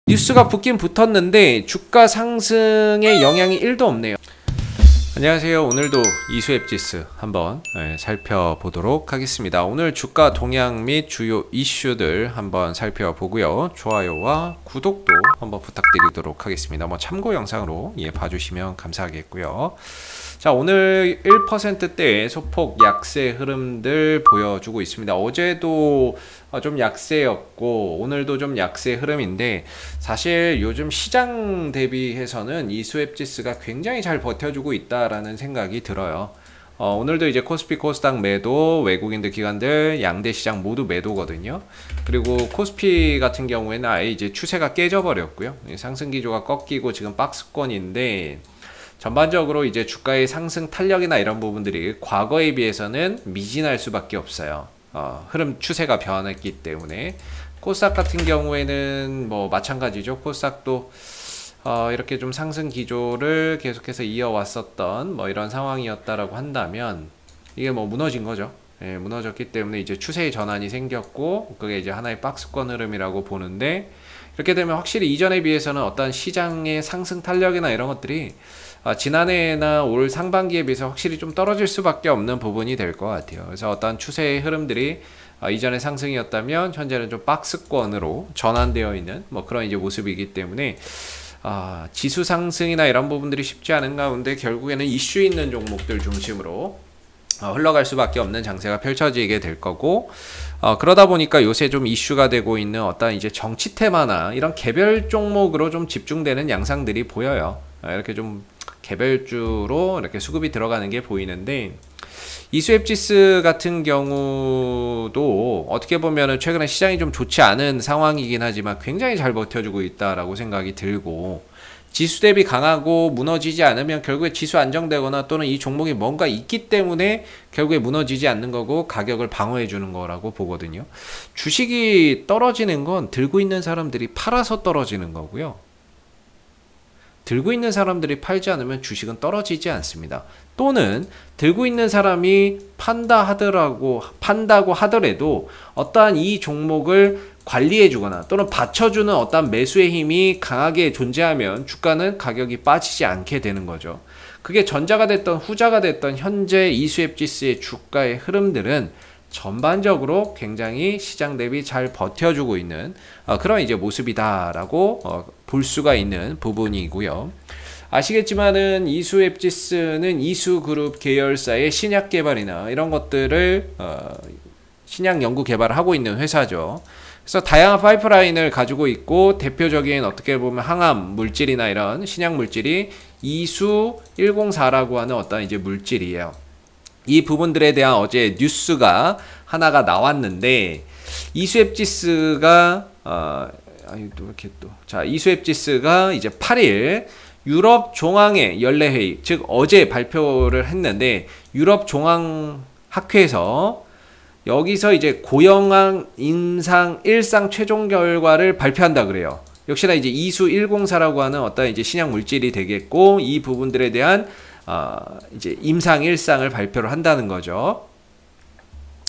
뉴스가 붙긴 붙었는데 주가 상승에 영향이 1도 없네요. 안녕하세요. 오늘도 이수앱지수 한번 살펴보도록 하겠습니다. 오늘 주가 동향 및 주요 이슈들 한번 살펴보고요. 좋아요와 구독도 한번 부탁드리도록 하겠습니다. 참고 영상으로 봐주시면 감사하겠고요. 자, 오늘 1%대의 소폭 약세 흐름들 보여주고 있습니다. 어제도 좀 약세였고 오늘도 좀 약세 흐름인데, 사실 요즘 시장 대비해서는 이수앱지수가 굉장히 잘 버텨주고 있다라는 생각이 들어요. 오늘도 이제 코스피 코스닥 매도, 외국인들 기관들 양대 시장 모두 매도거든요. 그리고 코스피 같은 경우에는 아예 이제 추세가 깨져버렸고요. 상승 기조가 꺾이고 지금 박스권인데, 전반적으로 이제 주가의 상승 탄력이나 이런 부분들이 과거에 비해서는 미진할 수밖에 없어요. 흐름 추세가 변했기 때문에. 코스닥 같은 경우에는 마찬가지죠. 코스닥도 이렇게 좀 상승 기조를 계속해서 이어왔었던 이런 상황이었다라고 한다면, 이게 무너진 거죠. 무너졌기 때문에 이제 추세의 전환이 생겼고, 그게 이제 하나의 박스권 흐름이라고 보는데, 이렇게 되면 확실히 이전에 비해서는 어떤 시장의 상승 탄력이나 이런 것들이 지난해나 올 상반기에 비해서 확실히 좀 떨어질 수밖에 없는 부분이 될 것 같아요. 그래서 어떤 추세의 흐름들이 이전에 상승이었다면 현재는 좀 박스권으로 전환되어 있는 그런 이제 모습이기 때문에 지수 상승이나 이런 부분들이 쉽지 않은 가운데 결국에는 이슈 있는 종목들 중심으로 흘러갈 수밖에 없는 장세가 펼쳐지게 될 거고, 그러다 보니까 요새 좀 이슈가 되고 있는 어떤 이제 정치 테마나 이런 개별 종목으로 좀 집중되는 양상들이 보여요. 이렇게 좀 개별주로 이렇게 수급이 들어가는 게 보이는데, 이수앱지수 같은 경우도 어떻게 보면은 최근에 시장이 좀 좋지 않은 상황이긴 하지만 굉장히 잘 버텨주고 있다라고 생각이 들고, 지수 대비 강하고 무너지지 않으면 결국에 지수 안정되거나 또는 이 종목이 뭔가 있기 때문에 결국에 무너지지 않는 거고 가격을 방어해 주는 거라고 보거든요. 주식이 떨어지는 건 들고 있는 사람들이 팔아서 떨어지는 거고요. 들고 있는 사람들이 팔지 않으면 주식은 떨어지지 않습니다. 또는 들고 있는 사람이 판다고 하더라도 어떠한 이 종목을 관리해 주거나 또는 받쳐주는 어떤 매수의 힘이 강하게 존재하면 주가는 가격이 빠지지 않게 되는 거죠. 그게 전자가 됐던 후자가 됐던 현재 이수앱지수의 주가의 흐름들은 전반적으로 굉장히 시장 대비 잘 버텨주고 있는 그런 이제 모습이다라고 볼 수가 있는 부분이고요. 아시겠지만은 이수앱지수는 이수그룹 계열사의 신약 개발이나 이런 것들을 신약 연구 개발을 하고 있는 회사죠. 그래서 다양한 파이프라인을 가지고 있고, 대표적인 어떻게 보면 항암 물질이나 이런 신약 물질이 이수 104라고 하는 어떤 이제 물질이에요. 이 부분들에 대한 어제 뉴스가 하나가 나왔는데, 이수앱지수가 이수앱지수가 이제 8일 유럽 종항회 연례회의, 즉 어제 발표를 했는데, 유럽 종항학회에서 여기서 이제 고영항 임상 1상 최종 결과를 발표한다 그래요. 역시나 이제 이수 104라고 하는 어떤 이제 신약 물질이 되겠고, 이 부분들에 대한 이제 임상 1상을 발표를 한다는 거죠.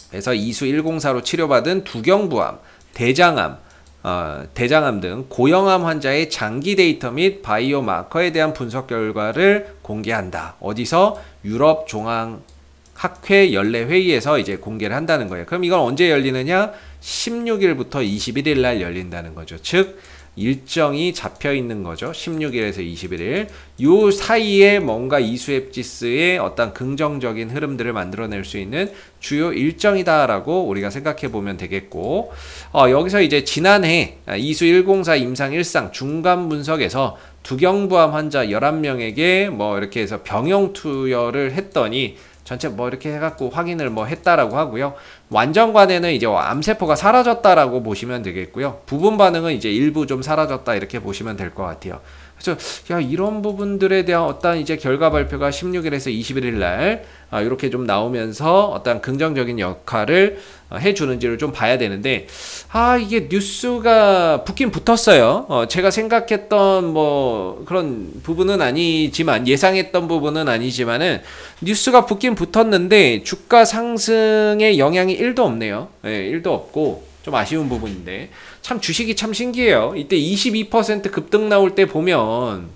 그래서 이수 104로 치료받은 두경부암, 대장암 등 고형암 환자의 장기 데이터 및 바이오 마커에 대한 분석 결과를 공개한다. 어디서? 유럽 종합학회 연례 회의에서 이제 공개를 한다는 거예요. 그럼 이건 언제 열리느냐? 16일부터 21일 날 열린다는 거죠. 즉 일정이 잡혀 있는 거죠. 16일에서 21일. 요 사이에 뭔가 이수앱지수의 어떤 긍정적인 흐름들을 만들어낼 수 있는 주요 일정이다라고 우리가 생각해 보면 되겠고, 여기서 이제 지난해 이수 104 임상 1상 중간 분석에서 두경부암 환자 11명에게 이렇게 해서 병용 투여를 했더니 전체 이렇게 해갖고 확인을 했다라고 하고요. 완전관에는 이제 암세포가 사라졌다라고 보시면 되겠고요. 부분 반응은 이제 일부 좀 사라졌다 이렇게 보시면 될 것 같아요. 그래서 이런 부분들에 대한 어떤 이제 결과 발표가 16일에서 21일 날 이렇게 좀 나오면서 어떤 긍정적인 역할을 해주는지를 좀 봐야 되는데, 이게 뉴스가 붙긴 붙었어요. 제가 생각했던 그런 부분은 아니지만, 예상했던 부분은 아니지만은 뉴스가 붙긴 붙었는데 주가 상승에 영향이 1도 없네요. 1도 없고, 좀 아쉬운 부분인데 참 주식이 참 신기해요. 이때 22% 급등 나올 때 보면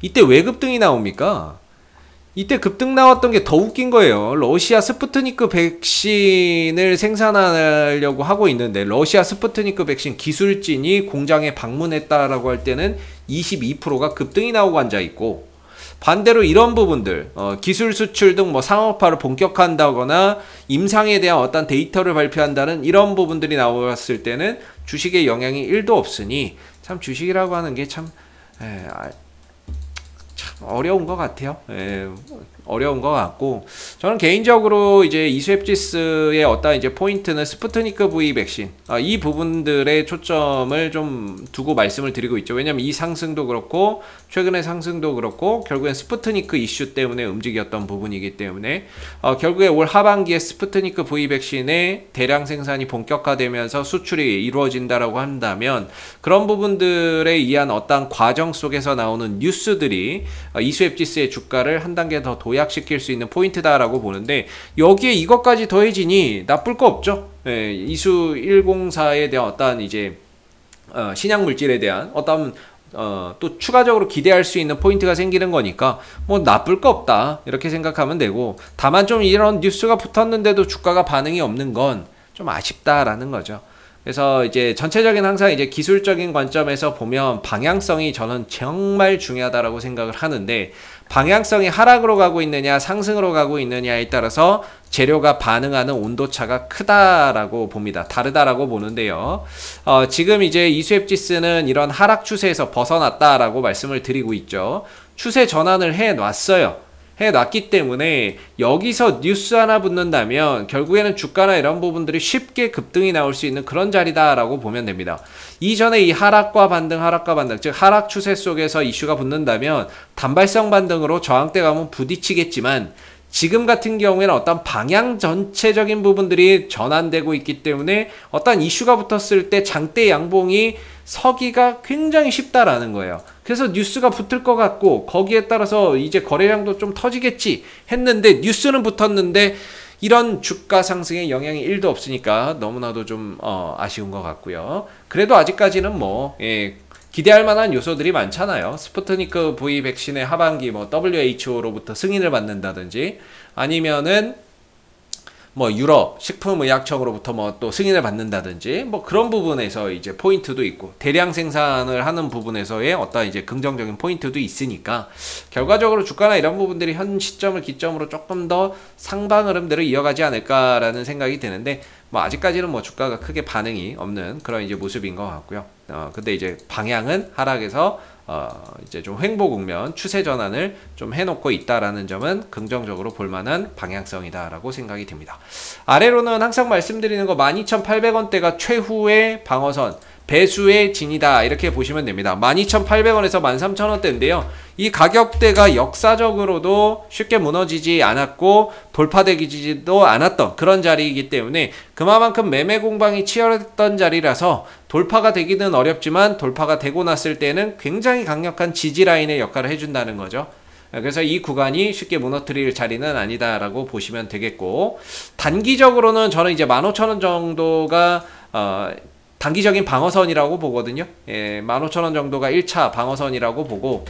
이때 왜 급등이 나옵니까? 이때 급등 나왔던 게 더 웃긴 거예요. 러시아 스푸트니크 백신을 생산하려고 하고 있는데 러시아 스푸트니크 백신 기술진이 공장에 방문했다라고 할 때는 22%가 급등이 나오고 앉아 있고, 반대로 이런 부분들 기술 수출 등 뭐 상업화를 본격화한다거나 임상에 대한 어떤 데이터를 발표한다는 이런 부분들이 나왔을 때는 주식에 영향이 1도 없으니 참 주식이라고 하는 게 참 어려운 것 같아요. 어려운 것 같고, 저는 개인적으로 이제 이수앱지스의 어떤 이제 포인트는 스푸트니크 V 백신, 이 부분들의 초점을 좀 두고 말씀을 드리고 있죠. 왜냐면 이 상승도 그렇고 최근의 상승도 그렇고 결국엔 스푸트니크 이슈 때문에 움직였던 부분이기 때문에 결국에 올 하반기에 스푸트니크 V 백신의 대량 생산이 본격화되면서 수출이 이루어진다라고 한다면 그런 부분들에 의한 어떤 과정 속에서 나오는 뉴스들이 이수앱지스의 주가를 한 단계 더 도약시킬 수 있는 포인트다라고 보는데, 여기에 이것까지 더해지니 나쁠 거 없죠. 이수 104에 대한 어떤 이제 신약 물질에 대한 어떤 또 추가적으로 기대할 수 있는 포인트가 생기는 거니까 뭐 나쁠 거 없다 이렇게 생각하면 되고, 다만 좀 이런 뉴스가 붙었는데도 주가가 반응이 없는 건 좀 아쉽다라는 거죠. 그래서 이제 전체적인 항상 이제 기술적인 관점에서 보면 방향성이 저는 정말 중요하다라고 생각을 하는데, 방향성이 하락으로 가고 있느냐 상승으로 가고 있느냐에 따라서 재료가 반응하는 온도차가 크다라고 봅니다. 다르다라고 보는데요. 지금 이제 이수앱지스는 이런 하락 추세에서 벗어났다라고 말씀을 드리고 있죠. 추세 전환을 해놨기 때문에 여기서 뉴스 하나 붙는다면 결국에는 주가나 이런 부분들이 쉽게 급등이 나올 수 있는 그런 자리다라고 보면 됩니다. 이전에 이 하락과 반등, 즉 하락 추세 속에서 이슈가 붙는다면 단발성 반등으로 저항대 가면 부딪히겠지만, 지금 같은 경우에는 어떤 방향 전체적인 부분들이 전환되고 있기 때문에 어떤 이슈가 붙었을 때 장대 양봉이 서기가 굉장히 쉽다라는 거예요. 그래서 뉴스가 붙을 것 같고 거기에 따라서 이제 거래량도 좀 터지겠지 했는데 뉴스는 붙었는데 이런 주가 상승에 영향이 1도 없으니까 너무나도 좀 아쉬운 것 같고요. 그래도 아직까지는 뭐 기대할 만한 요소들이 많잖아요. 스푸트니크 V 백신의 하반기 뭐 WHO로부터 승인을 받는다든지, 아니면은 뭐 유럽 식품의약청으로부터 뭐 또 승인을 받는다든지, 뭐 그런 부분에서 이제 포인트도 있고 대량 생산을 하는 부분에서의 어떤 이제 긍정적인 포인트도 있으니까 결과적으로 주가나 이런 부분들이 현 시점을 기점으로 조금 더 상방 흐름대로 이어가지 않을까라는 생각이 드는데, 뭐 아직까지는 뭐 주가가 크게 반응이 없는 그런 이제 모습인 것 같고요. 근데 이제 방향은 하락에서 이제 좀 횡보 국면 추세 전환을 좀 해놓고 있다라는 점은 긍정적으로 볼만한 방향성이다라고 생각이 듭니다. 아래로는 항상 말씀드리는 거 12,800원대가 최후의 방어선, 배수의 진이다 이렇게 보시면 됩니다. 12,800원에서 13,000원대인데요. 이 가격대가 역사적으로도 쉽게 무너지지 않았고 돌파되지도 않았던 그런 자리이기 때문에 그만큼 매매 공방이 치열했던 자리라서 돌파가 되기는 어렵지만 돌파가 되고 났을 때는 굉장히 강력한 지지 라인의 역할을 해준다는 거죠. 그래서 이 구간이 쉽게 무너뜨릴 자리는 아니다라고 보시면 되겠고, 단기적으로는 저는 이제 15,000원 정도가 단기적인 방어선이라고 보거든요. 15,000원 정도가 1차 방어선이라고 보고,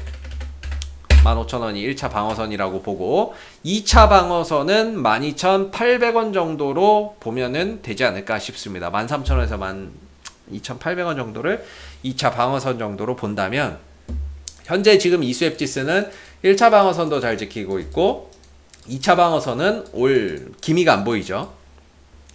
15,000원이 1차 방어선이라고 보고 2차 방어선은 12,800원 정도로 보면은 되지 않을까 싶습니다. 13,000원에서 12,800원 정도를 2차 방어선 정도로 본다면, 현재 지금 이수앱지스는 1차 방어선도 잘 지키고 있고 2차 방어선은 올 기미가 안 보이죠.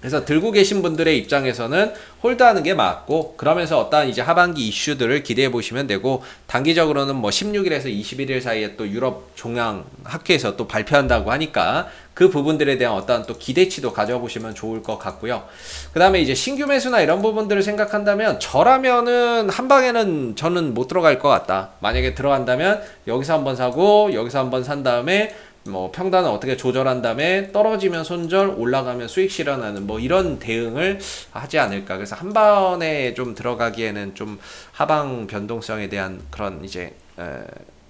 그래서 들고 계신 분들의 입장에서는 홀드하는 게 맞고, 그러면서 어떤 이제 하반기 이슈들을 기대해 보시면 되고, 단기적으로는 뭐 16일에서 21일 사이에 또 유럽 종양학회에서 또 발표한다고 하니까 그 부분들에 대한 어떤 또 기대치도 가져보시면 좋을 것 같고요. 그 다음에 이제 신규 매수나 이런 부분들을 생각한다면 저라면은 한 방에는 저는 못 들어갈 것 같다. 만약에 들어간다면 여기서 한번 사고 여기서 한번 산 다음에 뭐 평단을 어떻게 조절한 다음에 떨어지면 손절, 올라가면 수익 실현하는 뭐 이런 대응을 하지 않을까. 그래서 한 번에 좀 들어가기에는 좀 하방 변동성에 대한 그런 이제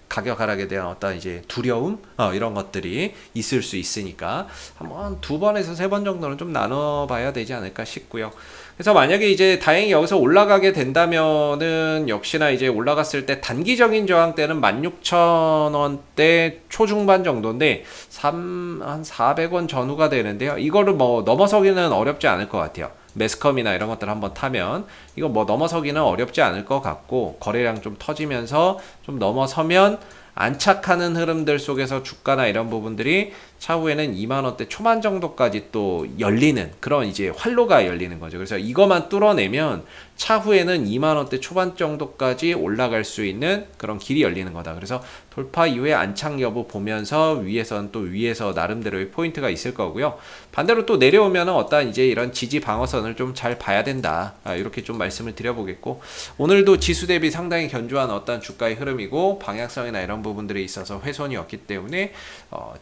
가격 하락에 대한 어떤 이제 두려움 이런 것들이 있을 수 있으니까 한번 2번에서 3번 정도는 좀 나눠봐야 되지 않을까 싶고요. 그래서 만약에 이제 다행히 여기서 올라가게 된다면은 역시나 이제 올라갔을 때 단기적인 저항 때는 16,000원대 초중반 정도인데 한 400원 전후가 되는데요. 이거를 뭐 넘어서기는 어렵지 않을 것 같아요. 매스컴이나 이런 것들 한번 타면 이거 뭐 넘어서기는 어렵지 않을 것 같고, 거래량 좀 터지면서 좀 넘어서면 안착하는 흐름들 속에서 주가나 이런 부분들이 차후에는 2만원대 초반 정도까지 또 열리는 그런 이제 활로가 열리는 거죠. 그래서 이것만 뚫어내면 차후에는 2만원대 초반 정도까지 올라갈 수 있는 그런 길이 열리는 거다. 그래서 돌파 이후에 안착 여부 보면서 위에서는 또 위에서 나름대로의 포인트가 있을 거고요. 반대로 또 내려오면은 어떤 이제 이런 지지 방어선을 좀 잘 봐야 된다. 이렇게 좀 말씀을 드려보겠고, 오늘도 지수 대비 상당히 견조한 어떤 주가의 흐름이고 방향성이나 이런 부분들이 있어서 훼손이었기 때문에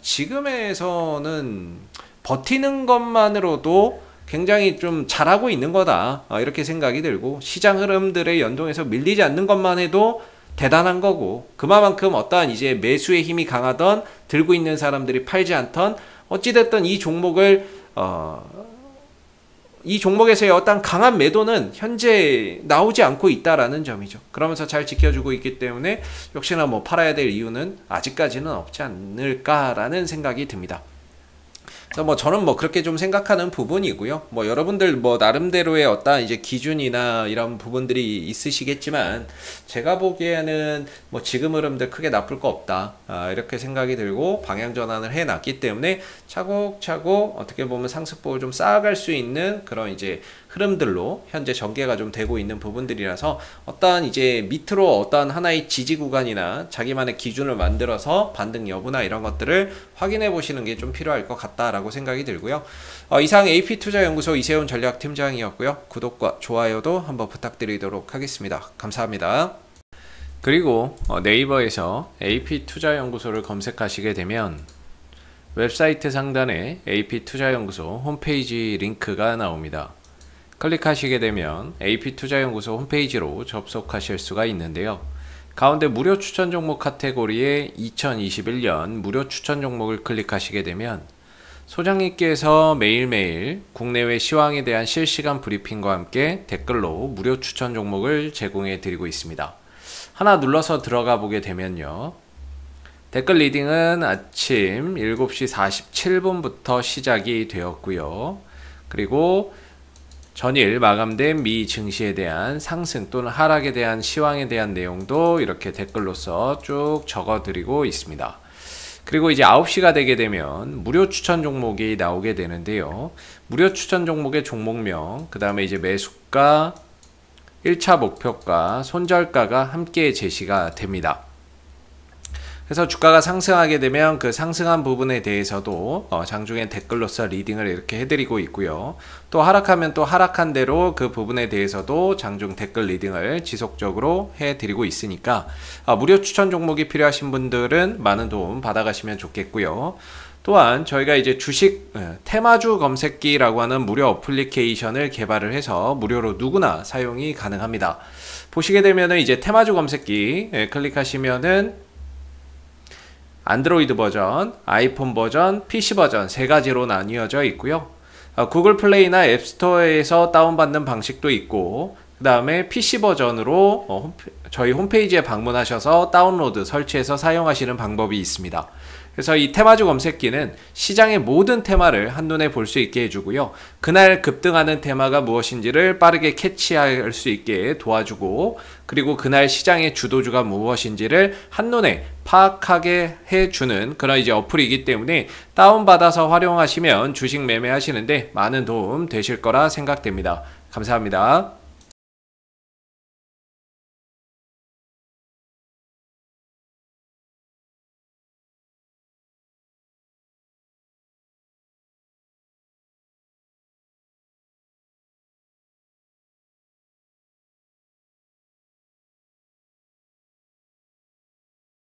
지금에서는 버티는 것만으로도 굉장히 좀 잘하고 있는 거다, 이렇게 생각이 들고, 시장 흐름들의 연동에서 밀리지 않는 것만 해도 대단한 거고, 그만큼 어떠한 이제 매수의 힘이 강하던 들고 있는 사람들이 팔지 않던 어찌됐든 이 종목에서의 어떤 강한 매도는 현재 나오지 않고 있다라는 점이죠. 그러면서 잘 지켜주고 있기 때문에 역시나 뭐 팔아야 될 이유는 아직까지는 없지 않을까라는 생각이 듭니다. 그래서 뭐 저는 뭐 그렇게 좀 생각하는 부분이고요. 뭐 여러분들 뭐 나름대로의 어떤 이제 기준이나 이런 부분들이 있으시겠지만, 제가 보기에는 뭐 지금 흐름들 크게 나쁠 거 없다, 이렇게 생각이 들고 방향 전환을 해 놨기 때문에 차곡차곡 어떻게 보면 상승폭을 좀 쌓아갈 수 있는 그런 이제 흐름들로 현재 전개가 좀 되고 있는 부분들이라서, 어떠한 이제 밑으로 어떠한 하나의 지지 구간이나 자기만의 기준을 만들어서 반등 여부나 이런 것들을 확인해 보시는 게 좀 필요할 것 같다라고 생각이 들고요. 이상 AP투자연구소 이세훈 전략팀장이었고요. 구독과 좋아요도 한번 부탁드리도록 하겠습니다. 감사합니다. 그리고 네이버에서 AP투자연구소를 검색하시게 되면 웹사이트 상단에 AP투자연구소 홈페이지 링크가 나옵니다. 클릭하시게 되면 AP투자연구소 홈페이지로 접속하실 수가 있는데요. 가운데 무료 추천 종목 카테고리에 2021년 무료 추천 종목을 클릭하시게 되면 소장님께서 매일매일 국내외 시황에 대한 실시간 브리핑과 함께 댓글로 무료 추천 종목을 제공해 드리고 있습니다. 하나 눌러서 들어가 보게 되면요, 댓글 리딩은 아침 7시 47분부터 시작이 되었고요. 그리고 전일 마감된 미 증시에 대한 상승 또는 하락에 대한 시황에 대한 내용도 이렇게 댓글로서 쭉 적어드리고 있습니다. 그리고 이제 9시가 되게 되면 무료 추천 종목이 나오게 되는데요. 무료 추천 종목의 종목명, 그 다음에 이제 매수가, 1차 목표가, 손절가가 함께 제시가 됩니다. 그래서 주가가 상승하게 되면 그 상승한 부분에 대해서도 장중에 댓글로서 리딩을 이렇게 해드리고 있고요. 또 하락하면 또 하락한 대로 그 부분에 대해서도 장중 댓글 리딩을 지속적으로 해드리고 있으니까 무료 추천 종목이 필요하신 분들은 많은 도움 받아가시면 좋겠고요. 또한 저희가 이제 주식 테마주 검색기라고 하는 무료 어플리케이션을 개발을 해서 무료로 누구나 사용이 가능합니다. 보시게 되면은 이제 테마주 검색기 클릭하시면은 안드로이드 버전, 아이폰 버전, PC 버전 세 가지로 나뉘어져 있고요. 구글 플레이나 앱스토어에서 다운받는 방식도 있고, 그 다음에 PC 버전으로 저희 홈페이지에 방문하셔서 다운로드, 설치해서 사용하시는 방법이 있습니다. 그래서 이 테마주 검색기는 시장의 모든 테마를 한눈에 볼 수 있게 해주고요. 그날 급등하는 테마가 무엇인지를 빠르게 캐치할 수 있게 도와주고, 그리고 그날 시장의 주도주가 무엇인지를 한눈에 파악하게 해주는 그런 이제 어플이기 때문에 다운받아서 활용하시면 주식 매매하시는데 많은 도움 되실 거라 생각됩니다. 감사합니다.